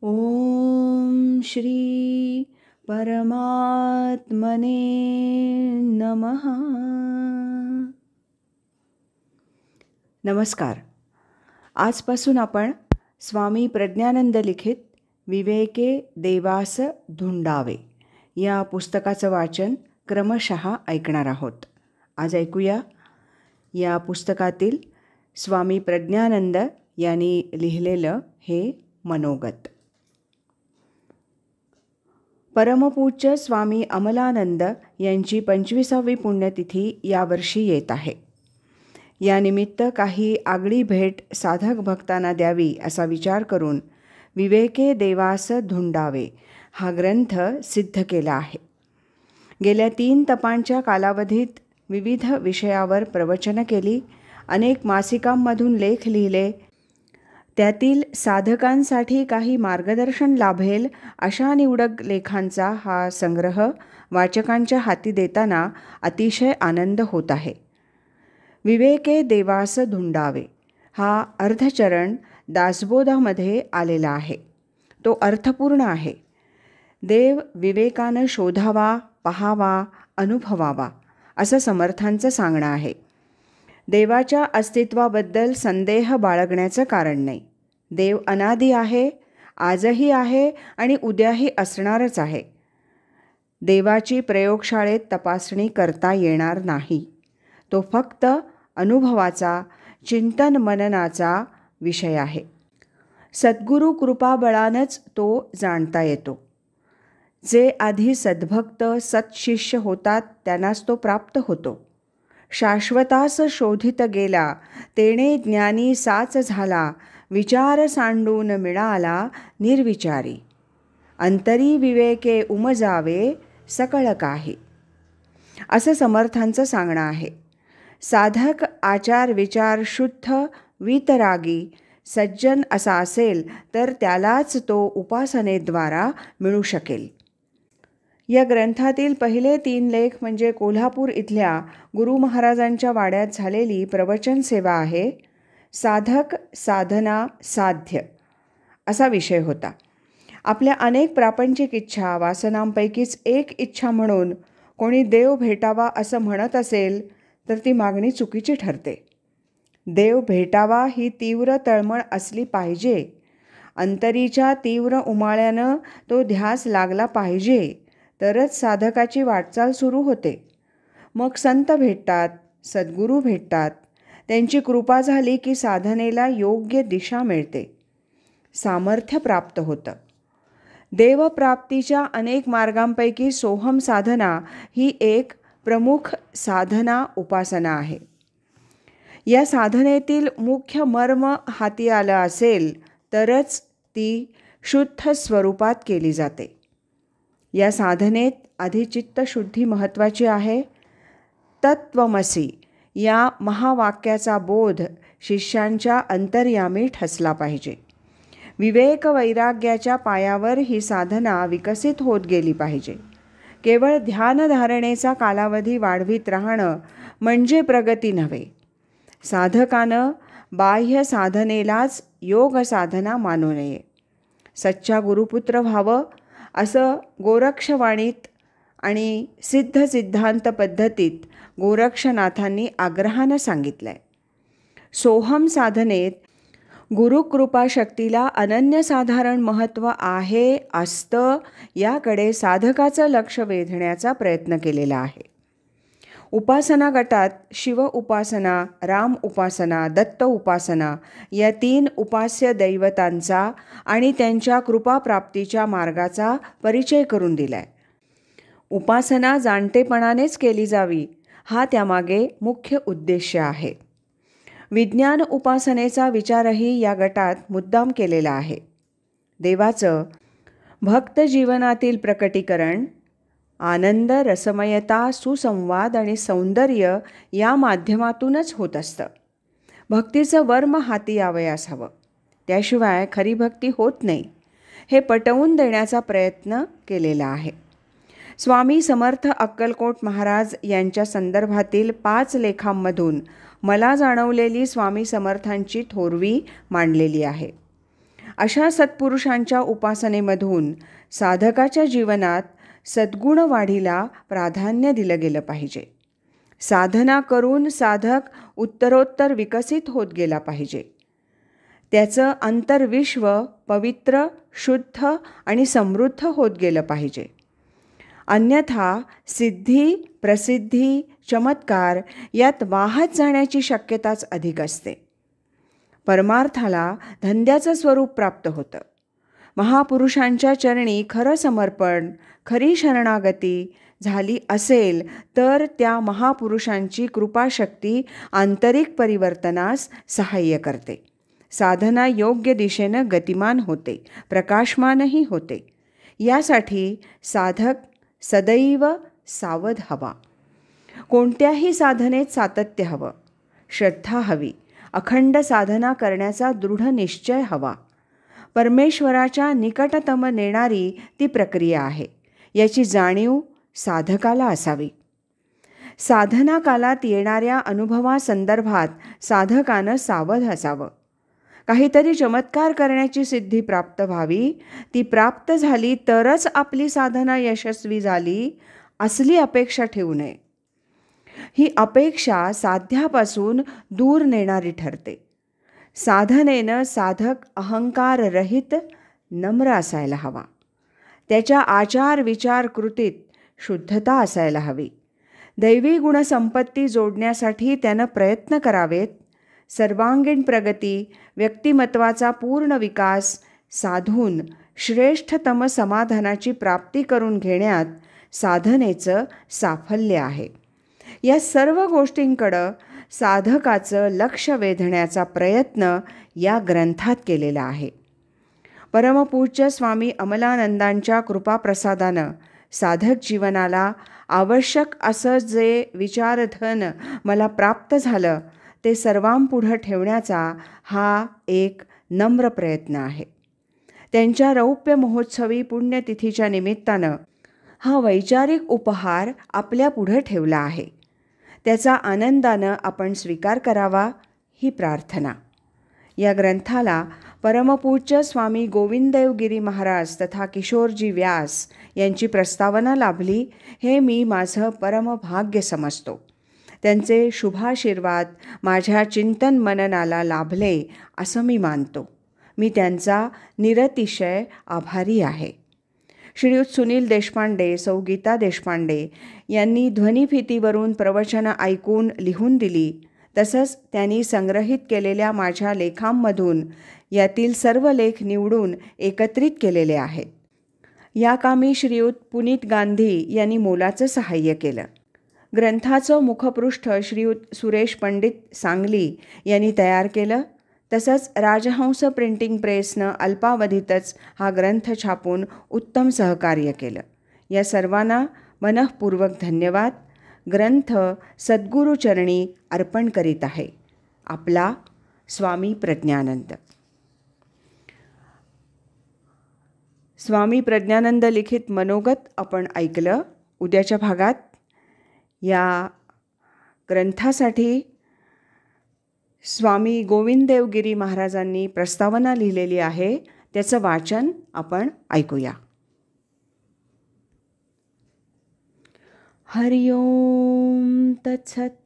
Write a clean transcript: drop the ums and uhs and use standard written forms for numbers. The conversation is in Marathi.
ओम श्री परमात्मने नमः. नमस्कार. आजपासून आपण स्वामी प्रज्ञानंद लिखित विवेके देवास धुंडावे या पुस्तकाचं वाचन क्रमशः ऐकणार आहोत. आज ऐकूया या पुस्तकातील स्वामी प्रज्ञानंद यांनी लिहिलेलं हे मनोगत. परमपूज्य स्वामी अमलानंद यांची 25वी पुण्यतिथी यावर्षी येत आहे. यानिमित्त काही आगळी भेट साधक भक्तांना द्यावी असा विचार करून विवेके देवास धुंडावे हा ग्रंथ सिद्ध केला आहे. गेल्या 3 तपांच्या कालावधीत विविध विषयावर प्रवचनं केली, अनेक मासिकांमधून लेख लिहिले. त्यातील साधकांसाठी काही मार्गदर्शन लाभेल अशा निवडक लेखांचा हा संग्रह वाचकांच्या हाती देताना अतिशय आनंद होत आहे. विवेके देवास धुंडावे हा अर्धचरण दासबोधामध्ये आलेला आहे. तो अर्थपूर्ण आहे. देव विवेकानं शोधावा, पहावा, अनुभवावा असं समर्थांचं सांगणं आहे. देवाच्या अस्तित्वाबद्दल संदेह बाळगण्याचं कारण नाही. देव अनादी आहे, आजही आहे आणि उद्याही असणारच आहे. देवाची प्रयोगशाळेत तपासणी करता येणार नाही. तो फक्त अनुभवाचा, चिंतन मननाचा विषय आहे. सद्गुरू कृपाबळानंच तो जाणता येतो. जे आधी सद्भक्त सत्शिष्य होतात त्यांनाच तो प्राप्त होतो. शाश्वतास शोधित गेला, तेणे ज्ञानी साच झाला, विचार सांडून मिळाला निर्विचारी. अंतरी विवेके उमजावे सकळ काही असं समर्थांचं सांगणं आहे. साधक आचार विचार शुद्ध वीतरागी सज्जन असा असेल तर त्यालाच तो उपासनेद्वारा मिळू शकेल. या ग्रंथातील पहिले 3 लेख म्हणजे कोल्हापूर इथल्या गुरु महाराजांच्या वाड्यात झालेली प्रवचन सेवा आहे. साधक साधना साध्य असा विषय होता. आपल्या अनेक प्रापंचिक इच्छा वासनांपैकीच एक इच्छा म्हणून कोणी देव भेटावा असं म्हणत असेल तर ती मागणी चुकीची ठरते. देव भेटावा ही तीव्र तळमळ असली पाहिजे. अंतरीच्या तीव्र उमाळ्यानं तो ध्यास लागला पाहिजे तरच साधकाची वाटचाल सुरू होते. मग संत भेटतात, सद्गुरू भेटतात. त्यांची कृपा झाली की साधनेला योग्य दिशा मिळते, सामर्थ्य प्राप्त होतं. देवप्राप्तीच्या अनेक मार्गांपैकी सोहम साधना ही एक प्रमुख साधना उपासना आहे. या साधनेतील मुख्य मर्म हाती आलं असेल तरच ती शुद्ध स्वरूपात केली जाते. या साधनेत आधी चित्तशुद्धी महत्त्वाची आहे. तत्त्वमसी या महावाक्याचा बोध शिष्यांच्या अंतर्यामी ठसला पाहिजे. विवेक वैराग्याच्या पायावर ही साधना विकसित होत गेली पाहिजे. केवळ ध्यानधारणेचा कालावधी वाढवित राहणं म्हणजे प्रगती नव्हे. साधकानं बाह्य साधनेलाच योग साधना मानू नये. सच्चा गुरुपुत्र व्हावं असं गोरक्षवाणीत आणि सिद्ध सिद्धांत पद्धतीत गोरक्षनाथांनी आग्रहानं सांगितलं आहे. सोहम साधनेत गुरुकृपाशक्तीला अनन्यसाधारण महत्त्व आहे असतं याकडे साधकाचं लक्ष वेधण्याचा प्रयत्न केलेला आहे. उपासना गटात शिव उपासना, राम उपासना, दत्त उपासना या 3 उपास्य दैवतांचा आणि त्यांच्या कृपाप्राप्तीच्या मार्गाचा परिचय करून दिलाय. उपासना जाणतेपणानेच केली जावी हा त्यामागे मुख्य उद्देश आहे. विज्ञान उपासनेचा विचारही या गटात मुद्दाम केलेला आहे. देवाचं भक्त जीवनातील प्रकटीकरण आनंद, रसमयता, सुसंवाद आणि सौंदर्य या माध्यमातूनच होत असतं. भक्तीचं वर्म हाती यावयास हवं, त्याशिवाय खरी भक्ती होत नाही हे पटवून देण्याचा प्रयत्न केलेला आहे. स्वामी समर्थ अक्कलकोट महाराज यांच्या संदर्भातील 5 लेखांमधून मला जाणवलेली स्वामी समर्थांची थोरवी मांडलेली आहे. अशा सत्पुरुषांच्या उपासनेमधून साधकाच्या जीवनात सद्गुण वाढीला प्राधान्य दिलं गेलं पाहिजे. साधना करून साधक उत्तरोत्तर विकसित होत गेला पाहिजे. त्याचं अंतर्विश्व पवित्र, शुद्ध आणि समृद्ध होत गेलं पाहिजे. अन्यथा सिद्धी, प्रसिद्धी, चमत्कार यात वाहत जाण्याची शक्यताच अधिक असते. परमार्थाला धंद्याचं स्वरूप प्राप्त होतं. महापुरुषांच्या चरणी खरं समर्पण, खरी शरणागती झाली असेल तर त्या महापुरुषांची कृपाशक्ती आंतरिक परिवर्तनास सहाय्य करते. साधना योग्य दिशेनं गतिमान होते, प्रकाशमानही होते. यासाठी साधक सदैव सावध हवा. कोणत्याही साधनेत सातत्य हवं, श्रद्धा हवी, अखंड साधना करण्याचा दृढ निश्चय हवा. परमेश्वराच्या निकटतम नेणारी ती प्रक्रिया आहे, याची जाणीव साधकाला असावी. साधना कालात येणाऱ्या अनुभवासंदर्भात साधकानं सावध असावं. काहीतरी चमत्कार करण्याची सिद्धी प्राप्त व्हावी, ती प्राप्त झाली तरच आपली साधना यशस्वी झाली असली अपेक्षा ठेवू नये. ही अपेक्षा साध्यापासून दूर नेणारी ठरते. साधनेनं साधक अहंकाररहित, नम्र असायला हवा. त्याच्या आचार विचार कृतीत शुद्धता असायला हवी. दैवी गुणसंपत्ती जोडण्यासाठी त्यानं प्रयत्न करावेत. सर्वांगीण प्रगती, व्यक्तिमत्वाचा पूर्ण विकास साधून श्रेष्ठतम समाधानाची प्राप्ती करून घेण्यात साधनेचं साफल्य आहे. या सर्व गोष्टींकडं साधकाचं लक्ष वेधण्याचा प्रयत्न या ग्रंथात केलेला आहे. परमपूज्य स्वामी अमलानंदांच्या कृपाप्रसादानं साधक जीवनाला आवश्यक असं जे विचारधन मला प्राप्त झालं ते सर्वांपुढं ठेवण्याचा हा एक नम्र प्रयत्न आहे. त्यांच्या रौप्य महोत्सवी पुण्यतिथीच्या निमित्तानं हा वैचारिक उपहार आपल्या पुढं ठेवला आहे. त्याचा आनंदानं आपण स्वीकार करावा ही प्रार्थना. या ग्रंथाला परमपूज्य स्वामी गोविंददेवगिरी महाराज तथा किशोरजी व्यास यांची प्रस्तावना लाभली हे मी माझं परमभाग्य समजतो. त्यांचे शुभाशीर्वाद माझ्या चिंतन मननाला लाभले असं मी मानतो. मी त्यांचा निरतिशय आभारी आहे. श्रीयुत सुनील देशपांडे, सौ गीता देशपांडे यांनी ध्वनिफितीवरून प्रवचनं ऐकून लिहून दिली. तसंच त्यांनी संग्रहित केलेल्या माझ्या लेखांमधून यातील सर्व लेख निवडून एकत्रित केलेले आहेत. या कामी श्रीयुत पुनीत गांधी यांनी मोलाचं सहाय्य केलं. ग्रंथाचं मुखपृष्ठ श्रीयुत सुरेश पंडित सांगली यांनी तयार केलं. तसंच राजहंस प्रिंटिंग प्रेसनं अल्पावधीतच हा ग्रंथ छापून उत्तम सहकार्य केलं. या सर्वांना मनःपूर्वक धन्यवाद. ग्रंथ सद्गुरुचरणी अर्पण करीत आहे. आपला स्वामी प्रज्ञानंद. स्वामी प्रज्ञानंद लिखित मनोगत आपण ऐकलं. उद्याच्या भागात या ग्रंथासाठी स्वामी गोविंददेवगिरी महाराजांनी प्रस्तावना लिहिलेली आहे, त्याचं वाचन आपण ऐकूया. हरि ओम तत्सत.